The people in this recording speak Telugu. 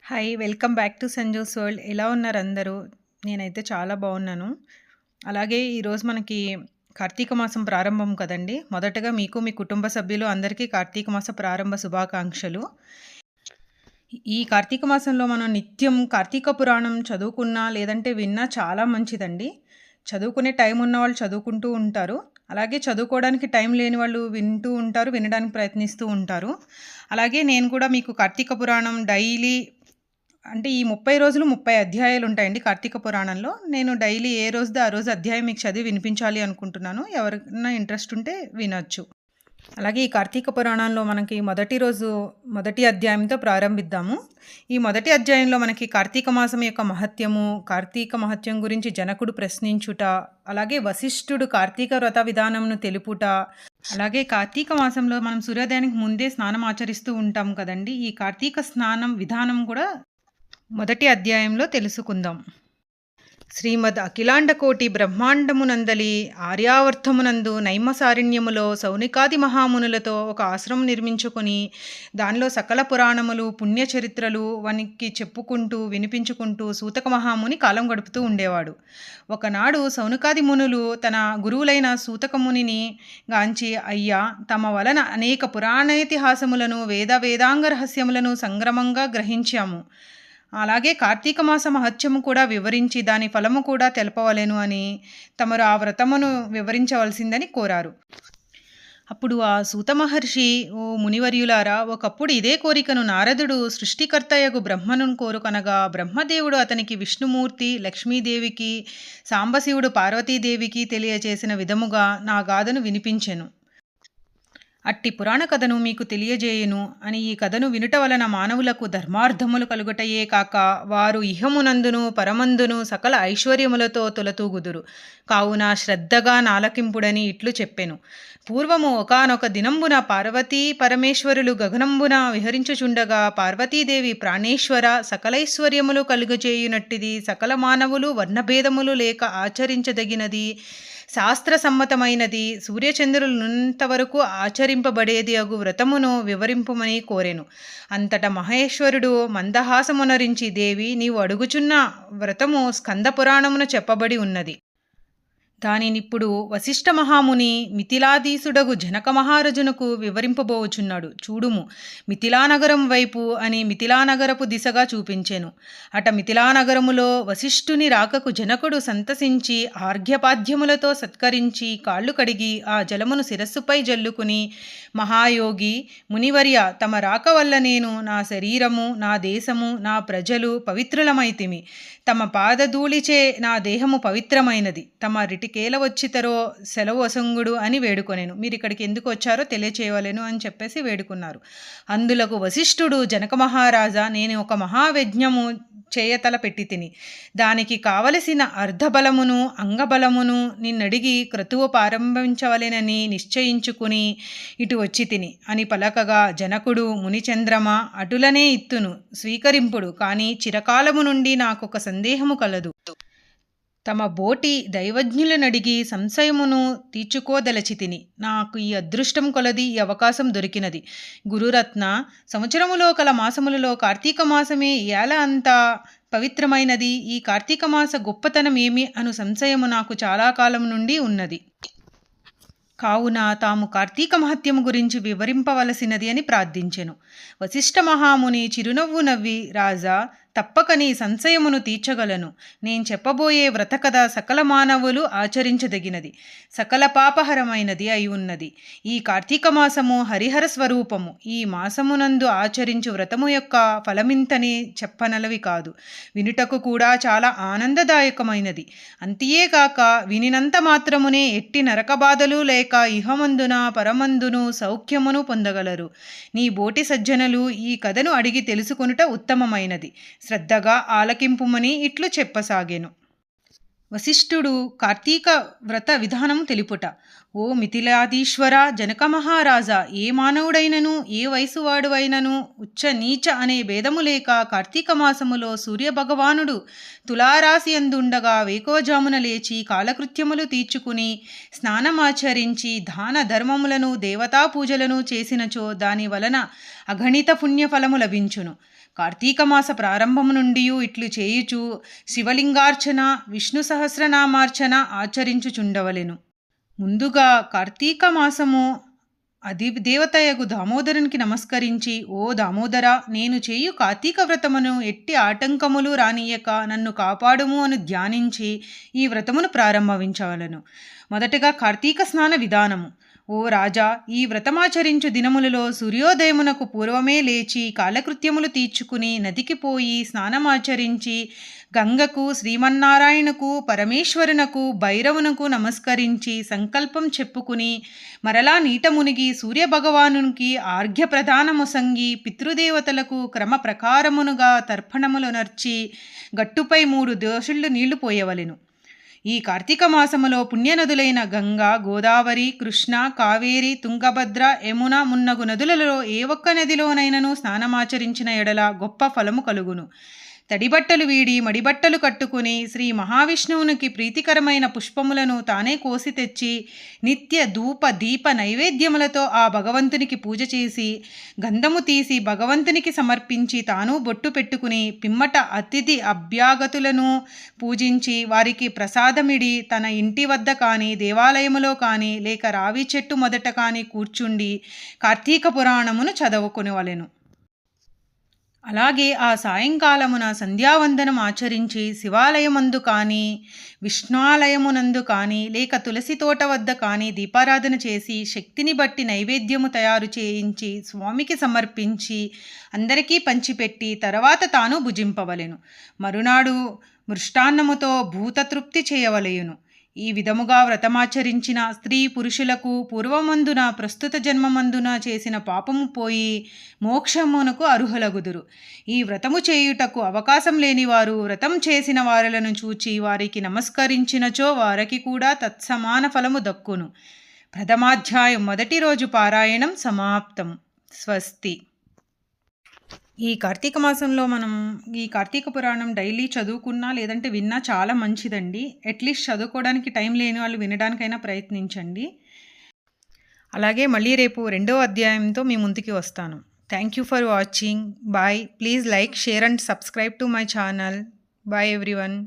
Hi! Welcome back to Sanju's world. ఎలా ఉన్నారు అందరూ? నేనైతే చాలా బాగున్నాను. అలాగే ఈరోజు మనకి కార్తీక మాసం ప్రారంభం కదండీ! మొదటగా మీకు, మీ కుటుంబ సభ్యులు అందరికీ కార్తీక మాస ప్రారంభ శుభాకాంక్షలు. ఈ కార్తీక మాసంలో మనం నిత్యం కార్తీక పురాణం చదువుకున్నా, లేదంటే విన్నా చాలా మంచిదండి. చదువుకునే టైం ఉన్నవాళ్ళు చదువుకుంటూ ఉంటారు. అలాగే చదువుకోవడానికి టైం లేని వాళ్ళు వింటూ ఉంటారు, వినడానికి ప్రయత్నిస్తూ ఉంటారు. అలాగే నేను కూడా మీకు కార్తీక పురాణం డైలీ అంటే ఈ 30 రోజులు 30 అధ్యాయాలుంటాయండి కార్తీక పురాణంలో. నేను డైలీ ఏ రోజుది ఆ రోజు అధ్యాయం మీకు చదివి వినిపించాలి అనుకుంటున్నాను. ఎవరికన్నా ఇంట్రెస్ట్ ఉంటే వినొచ్చు. అలాగే ఈ కార్తీక పురాణంలో మనకి మొదటి రోజు మొదటి అధ్యాయంతో ప్రారంభిద్దాము. ఈ మొదటి అధ్యాయంలో మనకి కార్తీక మాసం యొక్క మహత్యము, కార్తీక మహత్యం గురించి జనకుడు ప్రశ్నించుట, అలాగే వశిష్ఠుడు కార్తీక వ్రత విధానంను తెలుపుట, అలాగే కార్తీక మాసంలో మనం సూర్యోదయానికి ముందే స్నానం ఆచరిస్తూ ఉంటాం కదండీ! ఈ కార్తీక స్నానం విధానం కూడా మొదటి అధ్యాయంలో తెలుసుకుందాం. శ్రీమద్ అఖిలాండకోటి బ్రహ్మాండమునందలి ఆర్యావర్తమునందు నైమసారణ్యములో సౌనికాది మహామునులతో ఒక ఆశ్రమం నిర్మించుకొని దానిలో సకల పురాణములు పుణ్యచరిత్రలు వనికి చెప్పుకుంటూ వినిపించుకుంటూ సూతక మహాముని కాలం గడుపుతూ ఉండేవాడు. ఒకనాడు సౌనకాది మునులు తన గురువులైన సూతక మునిని గాంచి, అయ్యా, తమ వలన అనేక పురాణేతిహాసములను వేదాంగ రహస్యములను సంగ్రమంగా గ్రహించాము. అలాగే కార్తీక మాస మహత్యము కూడా వివరించి దాని ఫలము కూడా తెలపవలెను అని తమరు ఆ వ్రతమును వివరించవలసిందని కోరారు. అప్పుడు ఆ సూత మహర్షి, ఓ మునివర్యులారా, ఒకప్పుడు ఇదే కోరికను నారదుడు సృష్టికర్తయగు బ్రహ్మను కోరుకొనగా బ్రహ్మదేవుడు అతనికి విష్ణుమూర్తి, లక్ష్మీదేవికి, సాంబశివుడు పార్వతీదేవికి తెలియచేసిన విధముగా నా గాథను వినిపించెను. అట్టి పురాణ కథను మీకు తెలియజేయును అని ఈ కథను వినుట వలన మానవులకు ధర్మార్థములు కలుగుటయే కాక వారు ఇహమునందును పరమందును సకల ఐశ్వర్యములతో తొలతూగుదురు. కావున శ్రద్ధగా నాలకింపుడని ఇట్లు చెప్పెను. పూర్వము ఒకానొక దినంబున పార్వతీ పరమేశ్వరులు గగనంబున విహరించుచుండగా పార్వతీదేవి ప్రాణేశ్వర, సకలైశ్వర్యములు కలుగజేయునట్టిది, సకల మానవులు వర్ణభేదములు లేక ఆచరించదగినది, శాస్త్రసమ్మతమైనది, సూర్యచంద్రులున్నంతవరకు ఆచరింపబడేది అగు వ్రతమును వివరింపుమని కోరెను. అంతట మహేశ్వరుడు మందహాసమునరించి, దేవి, నీవు అడుగుచున్న వ్రతము స్కంద పురాణమున చెప్పబడి ఉన్నది. దానినిప్పుడు వశిష్ఠ మహాముని మిథిలాధీసుడగు జనక మహారాజునకు వివరింపబోచున్నాడు. చూడుము, మిథిలానగరం వైపు అని మిథిలానగరపు దిశగా చూపించెను. అట మిథిలానగరములో వశిష్ఠుని రాకకు జనకుడు సంతసించి ఆర్ఘ్యపాద్యములతో సత్కరించి కాళ్ళు కడిగి ఆ జలమును శిరస్సుపై జల్లుకుని, మహాయోగి మునివర్య, తమ రాక వల్ల నేను, నా శరీరము, నా దేశము, నా ప్రజలు పవిత్రులమైతిమి. తమ పాదధూళిచే నా దేహము పవిత్రమైనది. తమ రిటికేల వచ్చితరో సెలవు అసంగుడు అని వేడుకొనేను. మీరు ఇక్కడికి ఎందుకు వచ్చారో తెలియచేయవలెను అని చెప్పేసి వేడుకున్నారు. అందులకు వశిష్ఠుడు, జనక మహారాజా, నేను ఒక మహాయజ్ఞము చేయతల పెట్టి తిని దానికి కావలసిన అర్ధబలమును అంగబలమును నిన్నడిగి క్రతువు ప్రారంభించవలెనని నిశ్చయించుకుని ఇటు వచ్చి తిని అని పలకగా, జనకుడు, మునిచంద్రమ, అటులనే ఇత్తును, స్వీకరింపుడు. కానీ చిరకాలము నుండి నాకొక సందేహము కలదు. తమ బోటి దైవజ్ఞులనడిగి సంశయమును తీర్చుకోదలచితిని. నాకు ఈ అదృష్టం కొలది ఈ అవకాశం దొరికినది. గురురత్న, సంవత్సరములో కల మాసములలో కార్తీక మాసమే ఏల అంత పవిత్రమైనది. ఈ కార్తీక మాస గొప్పతనం ఏమి అను సంశయము నాకు చాలా కాలం నుండి ఉన్నది. కావున తాము కార్తీక మహత్యము గురించి వివరింపవలసినది అని ప్రార్థించెను. వశిష్ఠ మహాముని చిరునవ్వు నవ్వి, రాజా, తప్పక నీ సంశయమును తీర్చగలను. నేను చెప్పబోయే వ్రతకథ సకల మానవులు ఆచరించదగినది, సకల పాపహరమైనది అయి ఉన్నది. ఈ కార్తీక మాసము హరిహర స్వరూపము. ఈ మాసమునందు ఆచరించు వ్రతము యొక్క ఫలమింతని చెప్పనలవి కాదు, వినుటకు కూడా చాలా ఆనందదాయకమైనది. అంతియేగాక వినినంత మాత్రమునే ఎట్టి నరకబాధలు లేక ఇహమందున పరమందును సౌఖ్యమును పొందగలరు. నీ బోటి సజ్జనులు ఈ కథను అడిగి తెలుసుకొనుట ఉత్తమమైనది. శ్రద్ధగా ఆలకింపుమని ఇట్లు చెప్పసాగెను. వశిష్ఠుడు కార్తీక వ్రత విధానము తెలుపుట. ఓ మిథిలాధీశ్వర, జనక మహారాజా, ఏ మానవుడైనను ఏ వయసు వాడువైనను ఉచ్చ నీచ అనే భేదము లేక కార్తీక మాసములో సూర్యభగవానుడు తులారాశి అందుండగా వేకోజామున లేచి కాలకృత్యములు తీర్చుకుని స్నానమాచరించి దాన ధర్మములను దేవతా పూజలను చేసినచో దాని వలన అగణిత పుణ్యఫలము లభించును. కార్తీక మాస ప్రారంభము నుండి ఇట్లు చేయుచు శివలింగార్చన విష్ణు సహస్రనామార్చన ఆచరించుచుండవలెను. ముందుగా కార్తీక మాసము దేవతయగు దామోదరునికి నమస్కరించి, ఓ దామోదర, నేను చేయు కార్తీక వ్రతమును ఎట్టి ఆటంకములు రానియక నన్ను కాపాడుము అని ధ్యానించి ఈ వ్రతమును ప్రారంభించవలను. మొదటగా కార్తీక స్నాన విధానము. ఓ రాజా, ఈ వ్రతమాచరించు దినములలో సూర్యోదయమునకు పూర్వమే లేచి కాలకృత్యములు తీర్చుకుని నదికి పోయి స్నానమాచరించి గంగకు, శ్రీమన్నారాయణకు, పరమేశ్వరునకు, భైరవునకు నమస్కరించి సంకల్పం చెప్పుకుని మరలా నీట మునిగి సూర్యభగవానునికి ఆర్ఘ్య ప్రదానముసంగి పితృదేవతలకు క్రమ ప్రకారమునుగా తర్పణములు నర్చి గట్టుపై 3 దోషుళ్ళు నీళ్లు పోయవలెను. ఈ కార్తీక మాసములో పుణ్యనదులైన గంగా, గోదావరి, కృష్ణ, కావేరి, తుంగభద్ర, యమున మున్నగు నదులలో ఏ ఒక్క నదిలోనైనను స్నానమాచరించిన ఎడల గొప్ప ఫలము కలుగును. తడిబట్టలు వీడి మడిబట్టలు కట్టుకుని శ్రీ మహావిష్ణువునికి ప్రీతికరమైన పుష్పములను తానే కోసి తెచ్చి నిత్య ధూప దీప నైవేద్యములతో ఆ భగవంతునికి పూజ చేసి గంధము తీసి భగవంతునికి సమర్పించి తాను బొట్టు పెట్టుకుని పిమ్మట అతిథి అభ్యాగతులను పూజించి వారికి ప్రసాదమిడి తన ఇంటి వద్ద కానీ దేవాలయములో కానీ లేక రావి చెట్టు మొదట కానీ కూర్చుండి కార్తీక పురాణమును చదువుకునేవలెను. అలాగే ఆ సాయంకాలమున సంధ్యావందనం ఆచరించి శివాలయమందు కానీ విష్ణాలయమునందు కానీ లేక తులసి తోట వద్ద కానీ దీపారాధన చేసి శక్తిని బట్టి నైవేద్యము తయారు చేయించి స్వామికి సమర్పించి అందరికీ పంచిపెట్టి తర్వాత తాను భుజింపవలెను. మరునాడు మృష్టాన్నముతో భూతతృప్తి చేయవలెను. ఈ విధముగా వ్రతమాచరించిన స్త్రీ పురుషులకు పూర్వమందున ప్రస్తుత జన్మమందున చేసిన పాపము పోయి మోక్షమునకు అర్హులగుదురు. ఈ వ్రతము చేయుటకు అవకాశం లేనివారు వ్రతం చేసిన వారులను చూచి వారికి నమస్కరించినచో వారికి కూడా తత్సమాన ఫలము దక్కును. ప్రథమాధ్యాయం మొదటి రోజు పారాయణం సమాప్తం. స్వస్తి. ఈ కార్తీక మాసంలో మనం ఈ కార్తీక పురాణం డైలీ చదువుకున్నా లేదంటే విన్నా చాలా మంచిదండి. అట్లీస్ట్ చదువుకోవడానికి టైం లేని వాళ్ళు వినడానికైనా ప్రయత్నించండి. అలాగే మళ్ళీ రేపు 2వ అధ్యాయంతో మీ ముందుకి వస్తాను. Thank you for watching. Bye. Please like, share and subscribe to my channel. Bye everyone.